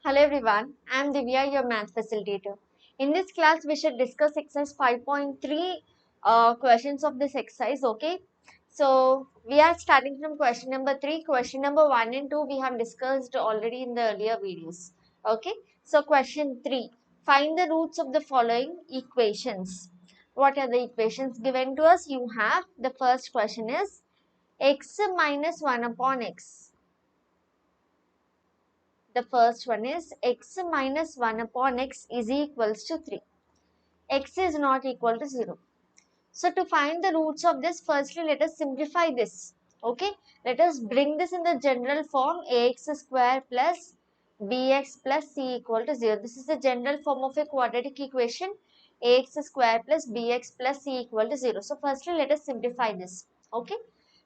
Hello everyone, I am Divya, your math facilitator. In this class, we should discuss exercise 5.3 questions of this exercise, okay? So, we are starting from question number 3. Question number 1 and 2 we have discussed already in the earlier videos, okay? So, question 3. Find the roots of the following equations. What are the equations given to us? You have, the first question is x minus 1 upon x. The first one is x minus 1 upon x is equals to 3. X is not equal to 0. So to find the roots of this, firstly let us simplify this. Okay, let us bring this in the general form ax square plus bx plus c equal to 0. This is the general form of a quadratic equation, ax square plus bx plus c equal to 0. So firstly let us simplify this. Okay,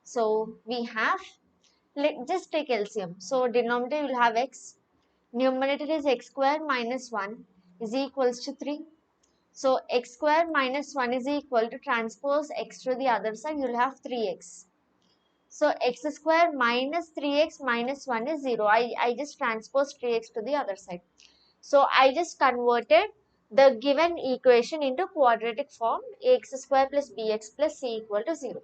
so we have, just take LCM. So denominator will have x. Numerator is x square minus 1 is equals to 3. So x square minus 1 is equal to transpose x to the other side, you will have 3x. So x square minus 3x minus 1 is 0. I just transposed 3x to the other side. So I just converted the given equation into quadratic form, ax square plus bx plus c equal to 0.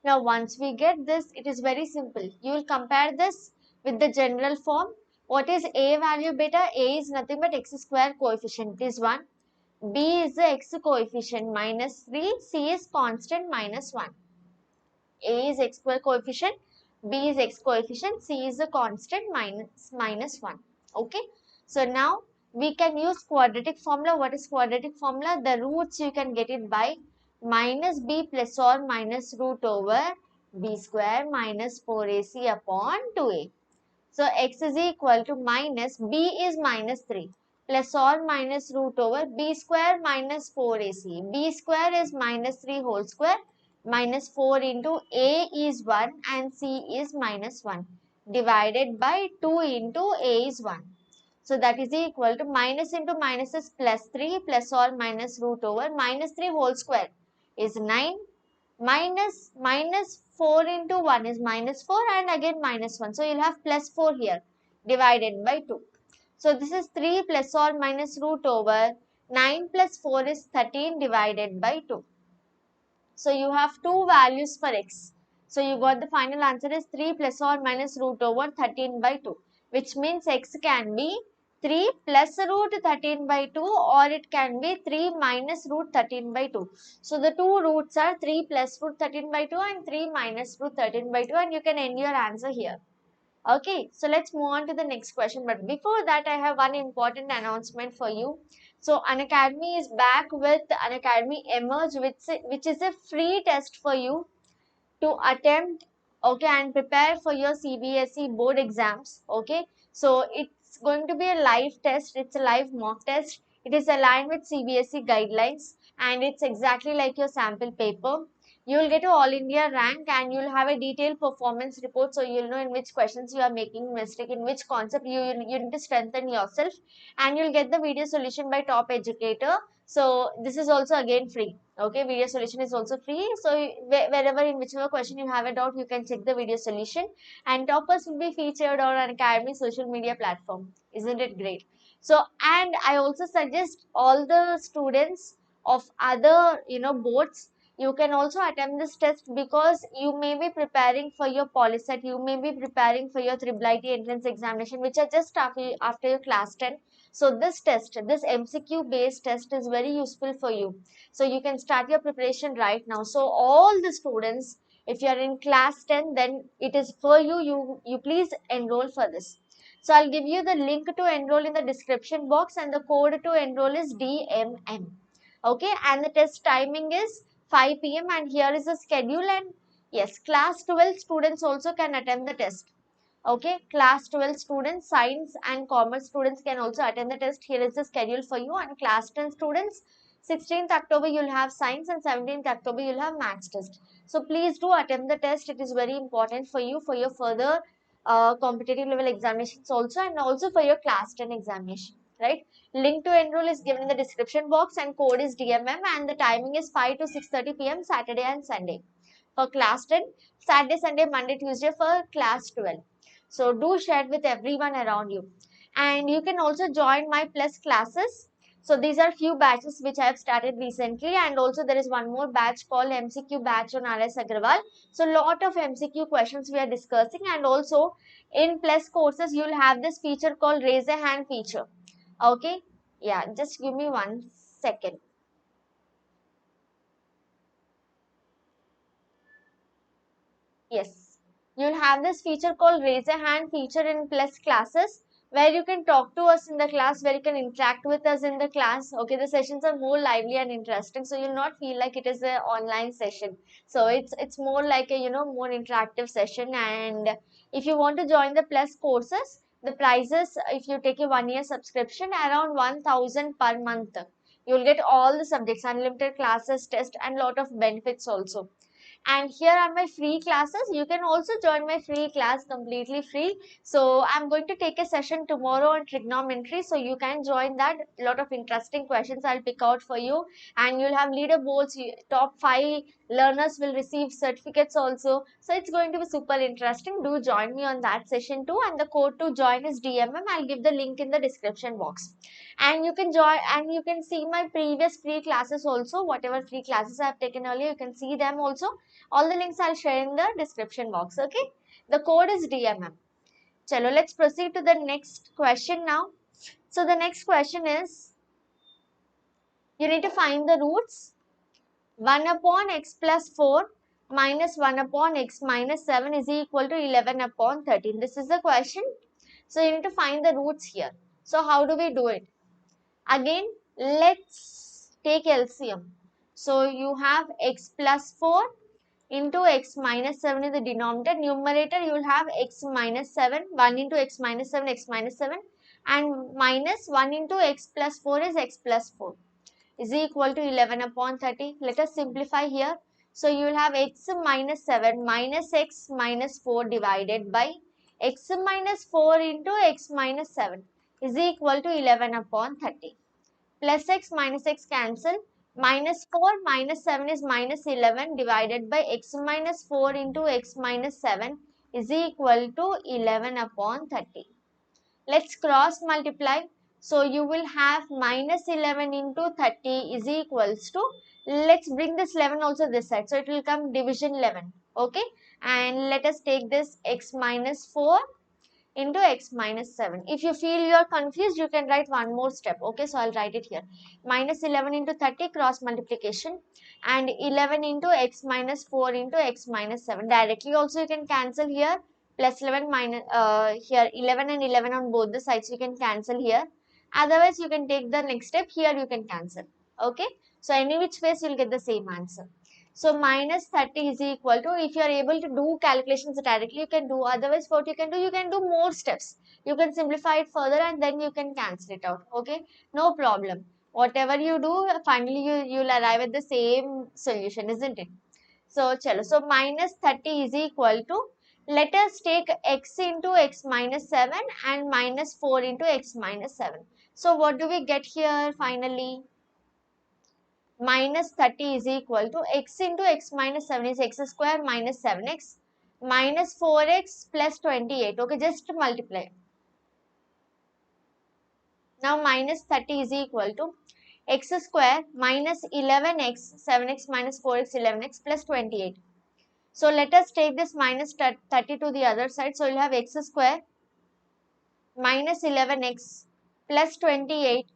Now once we get this, it is very simple. You will compare this with the general form. What is a value beta? A is nothing but x square coefficient, this one. B is the x coefficient minus 3, C is constant minus 1. A is x square coefficient, B is x coefficient, C is the constant minus 1. Okay. So now we can use quadratic formula. What is quadratic formula? The roots you can get it by minus b plus or minus root over b square minus 4ac upon 2a. So x is equal to minus b is minus 3 plus or minus root over b square minus 4ac. B square is minus 3 whole square minus 4 into a is 1 and c is minus 1 divided by 2 into a is 1. So that is equal to minus into minus is plus 3 plus or minus root over minus 3 whole square is 9 minus 4 into 1 is minus 4 and again minus 1. So you'll have plus 4 here divided by 2. So this is 3 plus or minus root over 9 plus 4 is 13 divided by 2. So you have two values for x. So you got the final answer is 3 plus or minus root over 13 by 2, which means x can be 3 plus root 13 by 2 or it can be 3 minus root 13 by 2. So the two roots are 3 plus root 13 by 2 and 3 minus root 13 by 2 and you can end your answer here. Okay, so let's move on to the next question. But before that, I have one important announcement for you. So Unacademy is back with Unacademy Emerge, which is a free test for you to attempt, okay, and prepare for your CBSE board exams. Okay, so it's going to be a live test. It's a live mock test. It is aligned with CBSE guidelines and it's exactly like your sample paper. You will get a all India rank and you will have a detailed performance report, so you will know in which questions you are making mistake, in which concept you need to strengthen yourself, and you will get the video solution by top educator. So this is also again free. Okay, video solution is also free. So wherever in whichever question you have a doubt, you can check the video solution, and toppers will be featured on an Academy social media platform. Isn't it great? So, and I also suggest all the students of other boards, you can also attempt this test because you may be preparing for your polyset, you may be preparing for your triple IT entrance examination, which are just after your class 10. So this test, this MCQ based test is very useful for you. So you can start your preparation right now. So all the students, if you are in class 10, then it is for you. You please enroll for this. So I'll give you the link to enroll in the description box and the code to enroll is DMM. Okay, and the test timing is 5 p.m. and here is the schedule, and yes, class 12 students also can attend the test. Okay, class 12 students, science and commerce students can also attend the test. Here is the schedule for you. And class 10 students, 16th October you'll have science and 17th October you'll have maths test. So please do attend the test. It is very important for you for your further competitive level examinations also, and also for your class 10 examination, right? Link to enroll is given in the description box and code is DMM and the timing is 5 to 6:30 p.m. Saturday and Sunday for class 10, Saturday, Sunday, Monday, Tuesday for class 12. So do share it with everyone around you. And you can also join my plus classes. So these are few batches which I have started recently, and also there is one more batch called MCQ batch on RS Agrawal. So lot of MCQ questions we are discussing, and also in plus courses you will have this feature called raise a hand feature. Okay, yeah, just give me 1 second. Yes, you'll have this feature called raise a hand feature in plus classes, where you can talk to us in the class, where you can interact with us in the class. Okay, the sessions are more lively and interesting, so you'll not feel like it is an online session. So it's more like a more interactive session. And if you want to join the plus courses, the prices, if you take a 1 year subscription, around 1000 per month. You'll get all the subjects, unlimited classes, test, and lot of benefits also. And here are my free classes. You can also join my free class completely free. So I'm going to take a session tomorrow on trigonometry, so you can join that. A lot of interesting questions I'll pick out for you, and you'll have leaderboards. Top 5 learners will receive certificates also, so it's going to be super interesting. Do join me on that session too, and the code to join is DMM. I'll give the link in the description box. And you can join, and you can see my previous free classes also. Whatever free classes I've taken earlier, you can see them also. All the links I'll share in the description box. Okay, the code is DMM. Chalo, let's proceed to the next question now. So the next question is, you need to find the roots. 1 upon x plus 4 minus 1 upon x minus 7 is equal to 11 upon 13. This is the question. So you need to find the roots here. So how do we do it? Again, let's take LCM. So you have x plus 4 into x minus 7 in the denominator. Numerator, you will have x minus 7, 1 into x minus 7, x minus 7, and minus 1 into x plus 4 is x plus 4 is equal to 11 upon 30. Let us simplify here. So you will have x minus 7 minus x minus 4 divided by x minus 4 into x minus 7 is equal to 11 upon 30. Plus x minus x cancel. Minus 4 minus 7 is minus 11 divided by x minus 4 into x minus 7 is equal to 11 upon 30. Let's cross multiply. So you will have minus 11 into 30 is equals to, let's bring this 11 also this side. So it will come division 11. Okay. And let us take this x minus 4 into x minus 7. If you feel you are confused, you can write one more step. Okay, so I'll write it here. Minus 11 into 30 cross multiplication, and 11 into x minus 4 into x minus 7. Directly also you can cancel here. Plus 11 minus, here 11 and 11 on both the sides you can cancel here. Otherwise you can take the next step, here you can cancel. Okay, so any which ways you'll get the same answer. So minus 30 is equal to, if you are able to do calculations directly, you can do. Otherwise, what you can do more steps. You can simplify it further and then you can cancel it out. Okay, no problem. Whatever you do, finally you'll arrive at the same solution, isn't it? So, chalo. So minus 30 is equal to, let us take x into x minus 7 and minus 4 into x minus 7. So what do we get here finally? Minus 30 is equal to x into x minus 7 is x square minus 7x minus 4x plus 28. Okay, just multiply. Now minus 30 is equal to x square minus 11x, 7x minus 4x, 11x plus 28. So let us take this minus 30 to the other side. So you'll have x square minus 11x plus 28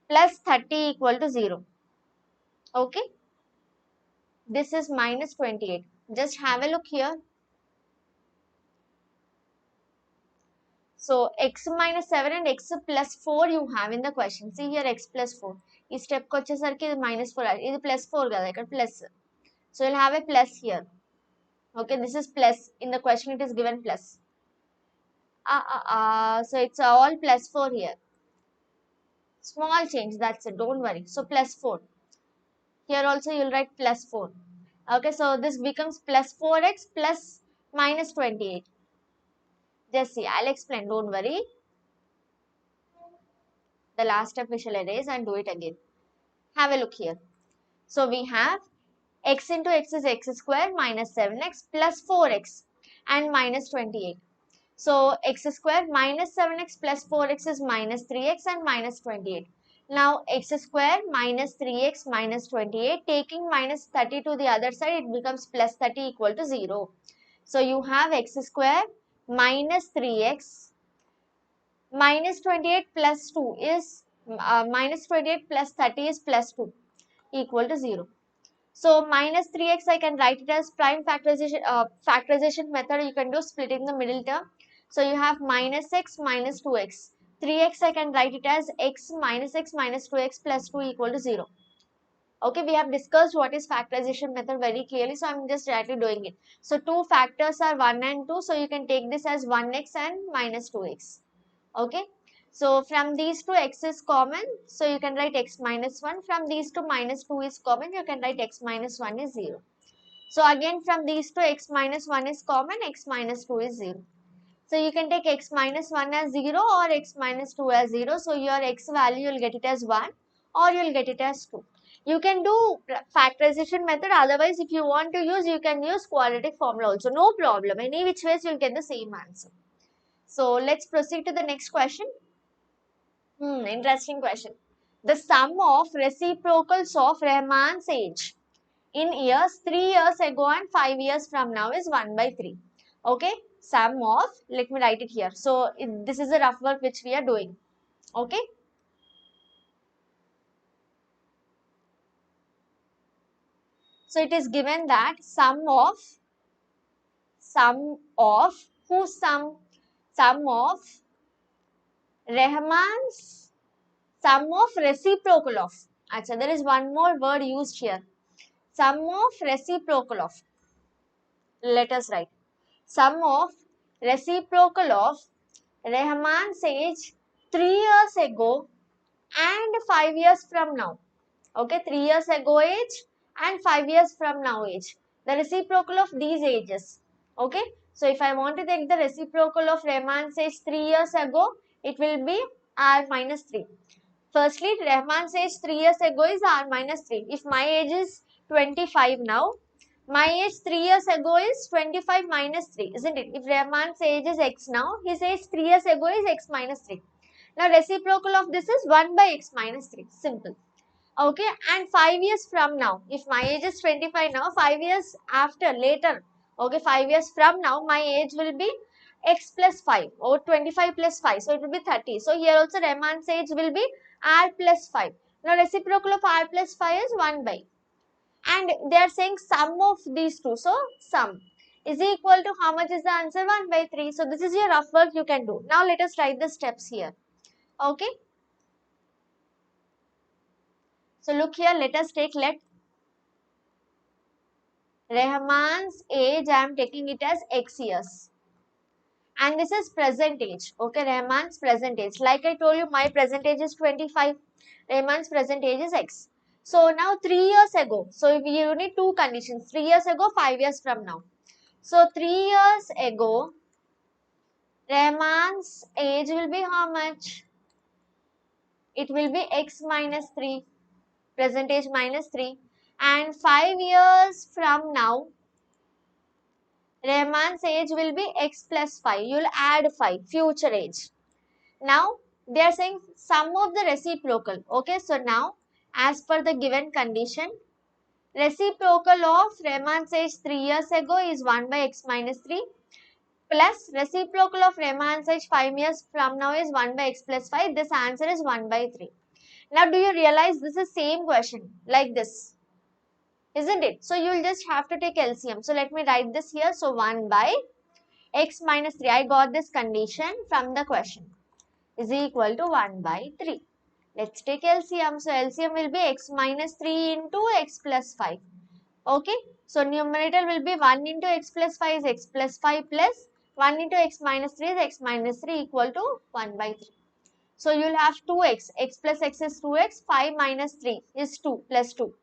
plus 30 equal to 0. Okay. This is minus 28. Just have a look here. So x minus 7 and x plus 4 you have in the question. See here x plus 4. This step ko vachesariki minus 4. This is plus 4 kada ikkada plus. So you'll have a plus here. Okay, this is plus. In the question it is given plus. So it's all plus 4 here. Small change, that's it. Don't worry. So plus 4. Here also you'll write plus 4. Okay, so this becomes plus 4x plus minus 28. Just see, I'll explain. Don't worry. The last step we shall erase and do it again. Have a look here. So we have x into x is x square minus 7x plus 4x and minus 28. So x square minus 7x plus 4x is minus 3x and minus 28. Now x square minus 3x minus 28, taking minus 30 to the other side, it becomes plus 30 equal to 0. So you have x square minus 3x minus 28 plus 2 is minus 28 plus 30 is plus 2 equal to 0. So minus 3x I can write it as prime factorization method. You can do splitting the middle term. So you have minus x minus 2x. 3x I can write it as x minus 2x plus 2 equal to 0. Okay, we have discussed what is factorization method very clearly. So I'm just directly doing it. So two factors are 1 and 2. So you can take this as 1x and minus 2x. Okay. So from these two x is common, so you can write x minus 1. From these two minus 2 is common, you can write x minus 1 is 0. So again from these two x minus 1 is common, x minus 2 is 0. So you can take x minus 1 as 0 or x minus 2 as 0. So your x value you will get it as 1 or you will get it as 2. You can do factorization method, otherwise if you want to use, you can use quadratic formula also, no problem. Any which ways you will get the same answer. So let's proceed to the next question. Interesting question. The sum of reciprocals of Rahman's age in years 3 years ago and 5 years from now is 1 by 3. Okay. Sum of, let me write it here. So this is a rough work which we are doing. Okay. So it is given that sum of whose sum? Sum of Rahman's, sum of reciprocal of. Achha, there is one more word used here. Sum of reciprocal of. Let us write. Sum of reciprocal of Rahman's age 3 years ago and 5 years from now. Okay, 3 years ago age and 5 years from now age. The reciprocal of these ages. Okay, so if I want to take the reciprocal of Rahman's age 3 years ago, it will be r minus 3. Firstly, Rahman's age 3 years ago is r minus 3. If my age is 25 now, my age 3 years ago is 25 minus 3, isn't it? If Rahman's age is x now, his age 3 years ago is x minus 3. Now, reciprocal of this is 1 by x minus 3. Simple. Okay, and 5 years from now, if my age is 25 now, 5 years after, later, okay, 5 years from now, my age will be x plus 5 or 25 plus 5. So, it will be 30. So, here also Rahman's age will be r plus 5. Now, reciprocal of r plus 5 is 1 by. And they are saying sum of these two. So, sum is equal to how much is the answer? 1 by 3. So, this is your rough work you can do. Now, let us write the steps here. Okay. So, look here. Let us take, let Rahman's age, I am taking it as x years. And this is present age. Okay, Rahman's present age. Like I told you, my present age is 25. Rahman's present age is x. So, now 3 years ago. So, you need two conditions. 3 years ago, 5 years from now. So, 3 years ago, Rahman's age will be how much? It will be x minus 3, present age minus 3. And 5 years from now, Rahman's age will be x plus 5. You will add 5, future age. Now, they are saying sum of the reciprocal. Okay, so now, as per the given condition, reciprocal of Rahman's age 3 years ago is 1 by x minus 3. Plus reciprocal of Rahman's age 5 years from now is 1 by x plus 5. This answer is 1 by 3. Now, do you realize this is same question like this? Isn't it? So, you will just have to take LCM. So, let me write this here. So, 1 by x minus 3. I got this condition from the question is equal to 1 by 3. Let's take LCM. So, LCM will be x minus 3 into x plus 5. Okay. So, numerator will be 1 into x plus 5 is x plus 5 plus 1 into x minus 3 is x minus 3 equal to 1 by 3. So, you will have 2x. X plus x is 2x. 5 minus 3 is 2 plus 2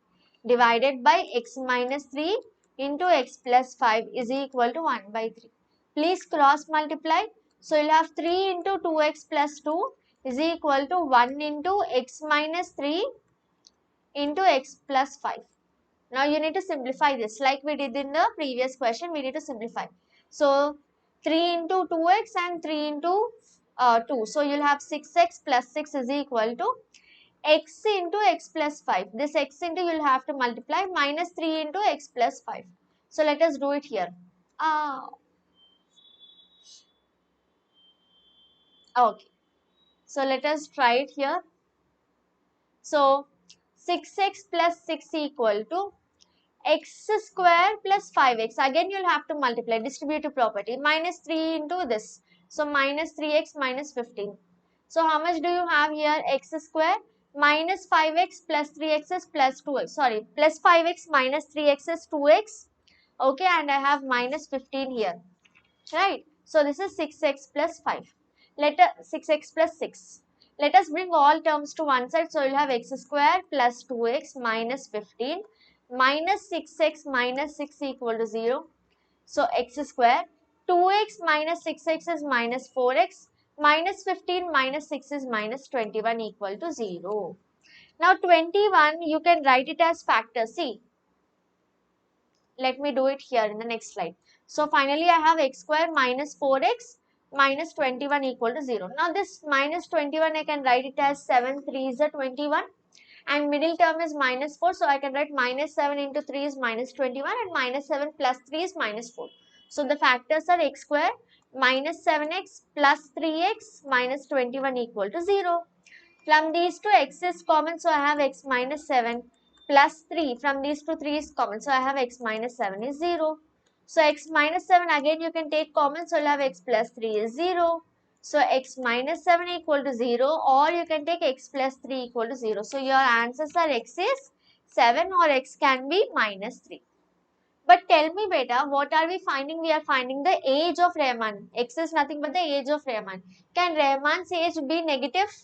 divided by x minus 3 into x plus 5 is equal to 1 by 3. Please cross multiply. So, you will have 3 into 2x plus 2 is equal to 1 into x minus 3 into x plus 5. Now, you need to simplify this like we did in the previous question. We need to simplify. So, 3 into 2x and 3 into 2. So you'll have 6x plus 6 is equal to x into x plus 5. This x into you'll have to multiply minus 3 into x plus 5. So let us do it here. Okay. So let us try it here. So 6x plus 6 equal to x square plus 5x. Again you'll have to multiply distributive property minus 3 into this. So minus 3x minus 15. So how much do you have here? X square minus 5x plus 3x is plus 2x. Sorry, plus 5x minus 3x is 2x. Okay, and I have minus 15 here. Right. So this is 6x plus 5. Let us 6x plus 6. Let us bring all terms to one side. So you'll have x square plus 2x minus 15 minus 6x minus 6 equal to 0. So x square 2x minus 6x is minus 4x minus 15 minus 6 is minus 21 equal to 0. Now 21 you can write it as factor. See, let me do it here in the next slide. So finally I have x square minus 4x minus 21 equal to 0. Now this minus 21 I can write it as 7 3 is a 21 and middle term is minus 4. So I can write minus 7 into 3 is minus 21 and minus 7 plus 3 is minus 4. So the factors are x square minus 7x plus 3x minus 21 equal to 0. From these two, x is common, so I have x minus 7 plus 3. From these two, 3 is common, so I have x minus 7 is 0. So x minus 7 again you can take common, so you'll have x plus 3 is 0. So x minus 7 equal to 0, or you can take x plus 3 equal to 0. So your answers are x is 7 or x can be minus 3. But tell me beta, what are we finding? We are finding the age of Rahman. X is nothing but the age of Rahman. Can Rahman's age be negative?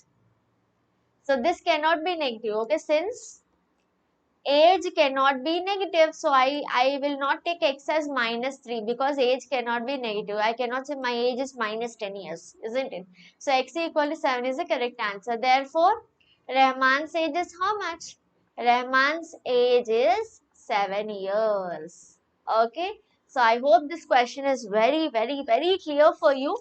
So this cannot be negative, okay, since age cannot be negative, so I will not take x as minus 3 because age cannot be negative. I cannot say my age is minus 10 years, isn't it? So x equal to 7 is the correct answer. Therefore, Rahman's age is how much? Rahman's age is 7 years. Okay, so I hope this question is very, very, very clear for you.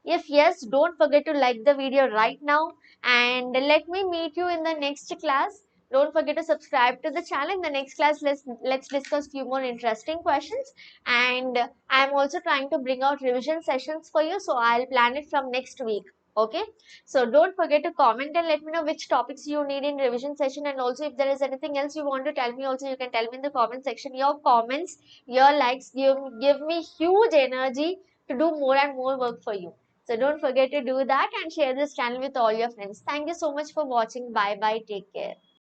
If yes, don't forget to like the video right now and let me meet you in the next class. Don't forget to subscribe to the channel. In the next class, let's discuss few more interesting questions. And I'm also trying to bring out revision sessions for you. So I'll plan it from next week. Okay. So don't forget to comment and let me know which topics you need in revision session. And also if there is anything else you want to tell me also, you can tell me in the comment section. Your comments, your likes give me huge energy to do more and more work for you. So don't forget to do that and share this channel with all your friends. Thank you so much for watching. Bye bye. Take care.